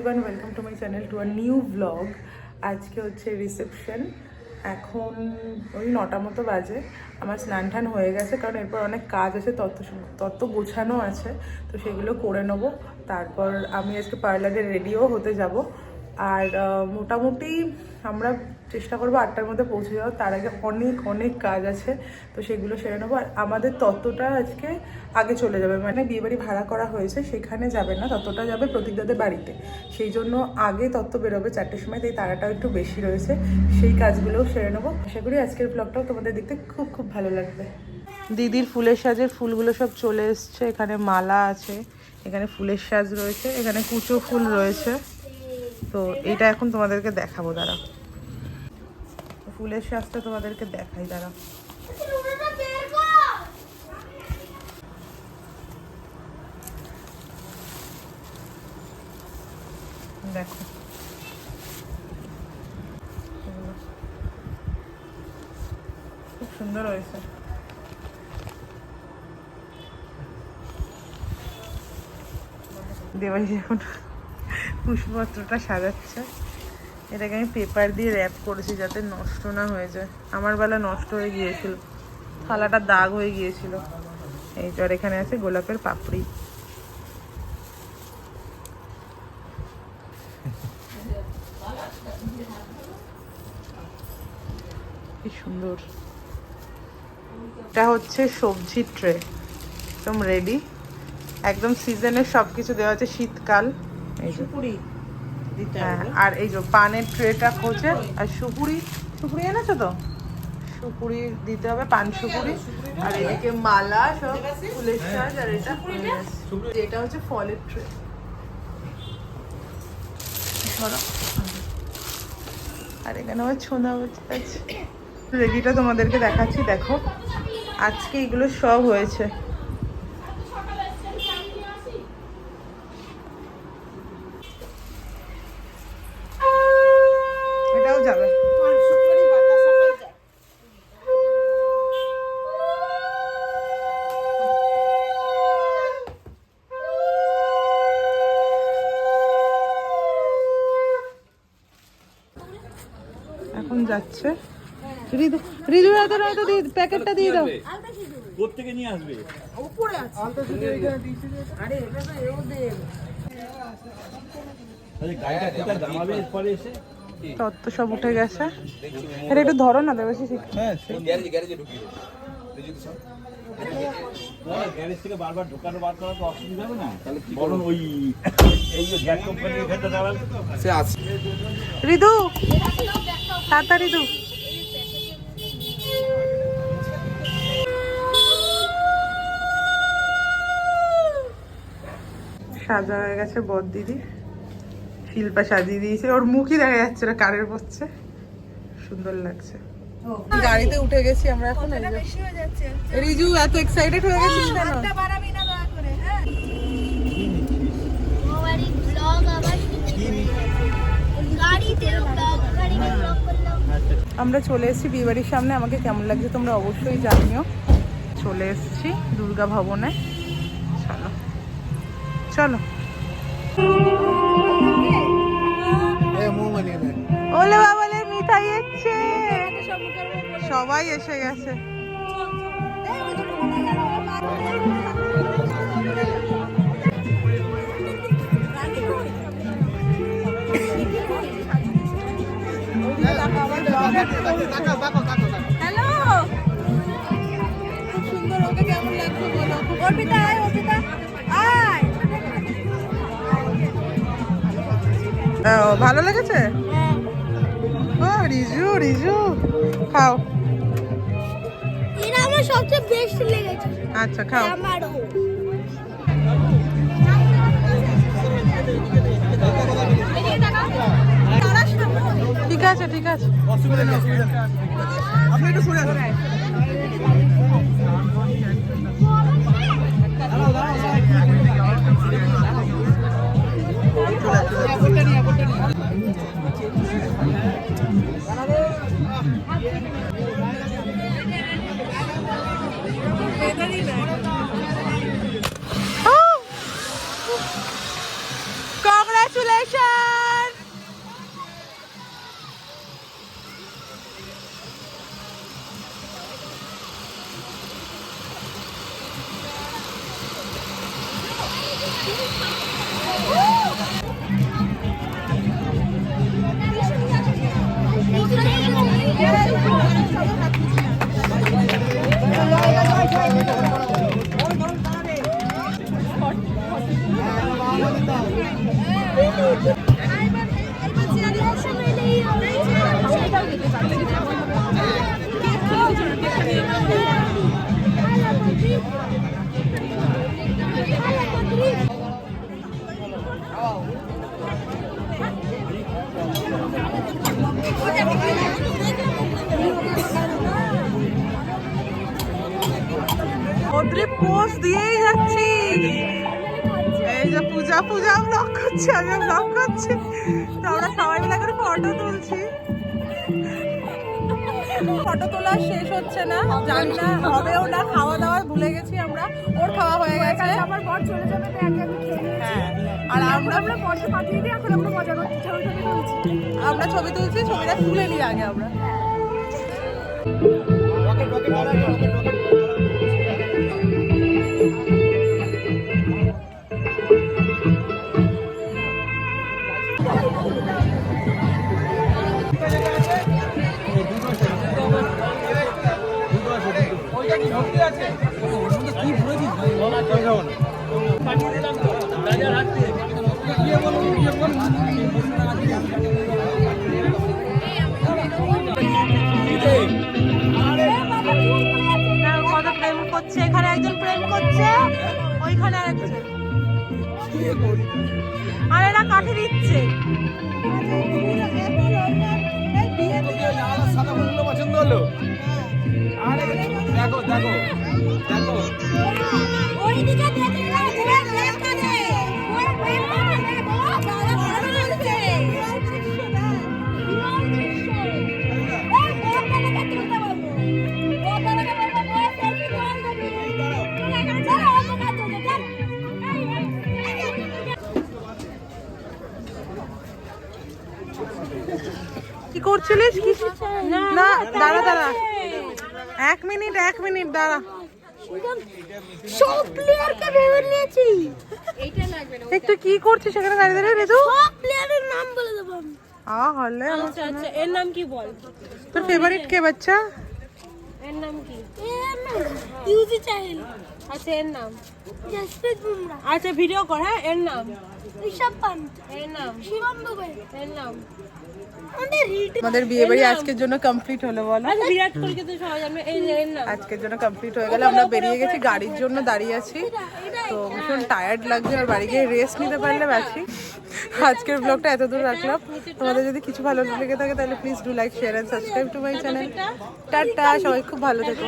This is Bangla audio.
Everyone, welcome to my channel to a new blog. আজকে হচ্ছে রিসেপশন। এখন ওই 9টা মতো বাজে। আমার স্নান টান হয়ে গেছে, কারণ এরপর অনেক কাজ আছে, তত গোছানো আছে, তো সেগুলো করে নেবো। তারপর আমি আজকে পার্লারে রেডিও হতে যাব। আর মোটামুটি আমরা চেষ্টা করবো 8টার মধ্যে পৌঁছে যাওয়ার। তার আগে অনেক কাজ আছে, তো সেগুলো সেরে নেবো। আর আমাদের ততটা আজকে আগে চলে যাবে, মানে বিয়েবাড়ি ভাড়া করা হয়েছে সেখানে যাবে না, ততটা যাবে প্রতীকদাদের বাড়িতে। সেই জন্য আগে তত্ত্ব বেরোবে 4টের সময়, তাই তাড়াটাও একটু বেশি রয়েছে। সেই কাজগুলোও সেরে নেবো। আশা করি আজকের ব্লগটাও তোমাদের দেখতে খুব ভালো লাগবে। দিদির ফুলের সাজের ফুলগুলো সব চলে এসছে। এখানে মালা আছে, এখানে ফুলের সাজ রয়েছে, এখানে কুচো ফুল রয়েছে। তো এটা এখন তোমাদেরকে দেখাবো, দাঁড়াও। ফুলের সাজটা তোমাদেরকে দেখাই, দাঁড়াও। দেখো, খুব সুন্দর হয়েছে। দেবাই এখন পুষ্পপত্রটা সাজাচ্ছে। এটাকে আমি পেপার দিয়ে র্যাপ করেছি যাতে নষ্ট না হয়ে যায়। আমার বেলা নষ্ট হয়ে গিয়েছিল, থালাটা দাগ হয়ে গিয়েছিল। এই তো, আর এখানে আছে গোলাপের পাপড়ি। কি সুন্দর। এটা হচ্ছে সবজির ট্রে, একদম রেডি, একদম সিজনের সবকিছু দেওয়া আছে। শীতকাল। এই যে হ্যাঁ, আর এই যে পানের ট্রেটা খোঁজে। আর সুপুরি এনেছো তো? সুপুরি দিতে হবে, পান সুপুরি। আর এদিকে মালা, সব ফুলের সাজ। আর এটা হচ্ছে ফলের ট্রে। আর এখানে আমার ছোনা বসে আছে। রেডিটা তোমাদেরকে দেখাচ্ছি, দেখো আজকে এগুলো সব হয়েছে। এটাও যাবে। এখন যাচ্ছে রিদু। প্যাকেটটা দিয়ে দাও। কোত্থেকে নিয়ে আসবে? উপরে আছে। আরে এটা তো এওদের। আরে গাড়িটা কোথায় দাঁড়াবে পরে এসে? তত্ত্ব সব উঠে গেছে। এটা একটু ধরো না, দেবাশী। হ্যাঁ, গ্যারেজে ঢুকিয়ে দাও। গ্যারেজ থেকে বারবার ঢোকানো বার করা তো অসুবিধা হবে না? তাহলে বলুন, ওই এই যে গ্যাস কোম্পানির এখানটা দাঁড়াবে সে আছে। রিদু তাড়াতাড়ি রিদু। সাজা হয়ে গেছে বর দিদি। শিল্পা সাজিয়ে দিয়েছে, ওর মুখই দেখা যাচ্ছে না, কারের পড়ছে, সুন্দর লাগছে। গাড়িতে উঠে গেছি আমরা এখন। রিজু এত এক্সাইটেড হয়ে গেছিস কেন? আমরা চলে এসেছি বিয়েবাড়ির সামনে। আমাকে কেমন লাগছে তোমরা অবশ্যই জানিও। চলে এসেছি দুর্গা ভবনে। চলো চলো। ওলে বাবালে মিঠাই এসছে, সবাই এসে গেছে। হ্যালো, খুব সুন্দর। ওকে কেমন লাগছে বলো? অর্পিতা আয়, অর্পিতা আয়। ভালো লেগেছে? ও রিজু খাও। এটা আমার সবচেয়ে বেস্ট লেগেছে। আচ্ছা খাও। আমারও। ঠিক আছে অসুবিধা নেই, আপনি একটু সরে আসুন। Congratulations! ওদের পোজ দিয়েই যাচ্ছি। এই যে পূজা পূজা ব্লগ করছে, আমি ব্লগ করছি, তো আমরা সবাই মিলে করে ফটো তুলছি। ফটো তোলা শেষ হচ্ছে না, জানি না হবেও না, খাওয়া দাওয়া ভুলে গেছি আমরা, ওর খাওয়া হয়ে গেছে, আমার বর চলে যাবে তো একে আমি খেয়ে নিয়েছি। হ্যাঁ, আর আমরা বরকে পাঠিয়ে দিই, এখন আমরা মজা করছি, ছবি তুলছি। আমরা ছবি তুলছি, ছবিটা তুলে নিই আগে আমরা। কত প্রেম করছে, এখানে একজন প্রেম করছে, ওইখানে আরেকজন, আর এরা কাঠে দিচ্ছে। পছন্দ হলো। দেখো দেখো দেখো ওইদিকে দেখে না, ওরা প্রেম করে, ওরা প্রেম করে, বাবা বড় হচ্ছে। এই বড়টাকে তুলতে বলবো, বড়টাকে বলবো বড় সেলফি তোল দেবে। চলো অন্য কাজ করতে চল। কি করছিলিস? না দাঁড়া দাঁড়া, এক মিনিট দাঁড়া। সব প্লেয়ারকে ভেবে নিয়েছি। একটু কি করছিস এখানে দাঁড়িয়ে দাঁড়িয়ে? রেজু সব প্লেয়ারের নাম বলে দেবো আমি। হলে আচ্ছা আচ্ছা, এর নাম কি বল? তোর ফেভারিট কে বাচ্চা? এর নাম কি? এর নাম ইউজি চাহিল, আচ্ছা এর নাম, জসপ্রীত বুমরা, আচ্ছা ভিডিও কর। হ্যাঁ, এর নাম, ঋষভ পান্ত, এর নাম, শিবম দুবে, এর নাম। আমাদের রিট আমাদের বিয়ে বাড়ি আজকের জন্য কমপ্লিট হলো বলো। আচ্ছা বিরাট কোহলিকে তো সবাই জানে, এর নাম। আজকের জন্য কমপ্লিট হয়ে গেল, আমরা বেরিয়ে গেছি, গাড়ির জন্য দাঁড়িয়ে আছি, তো ভীষণ টায়ার্ড লাগছে, আর বাড়ি গিয়ে রেস্ট নিতে পারলে বাঁচি। আজকের ব্লগটা এত দূর রাখলাম। তোমাদের যদি কিছু ভালো লেগে থাকে তাহলে please do like, share and subscribe to my channel. টাটা, সবাই খুব ভালো থেকো।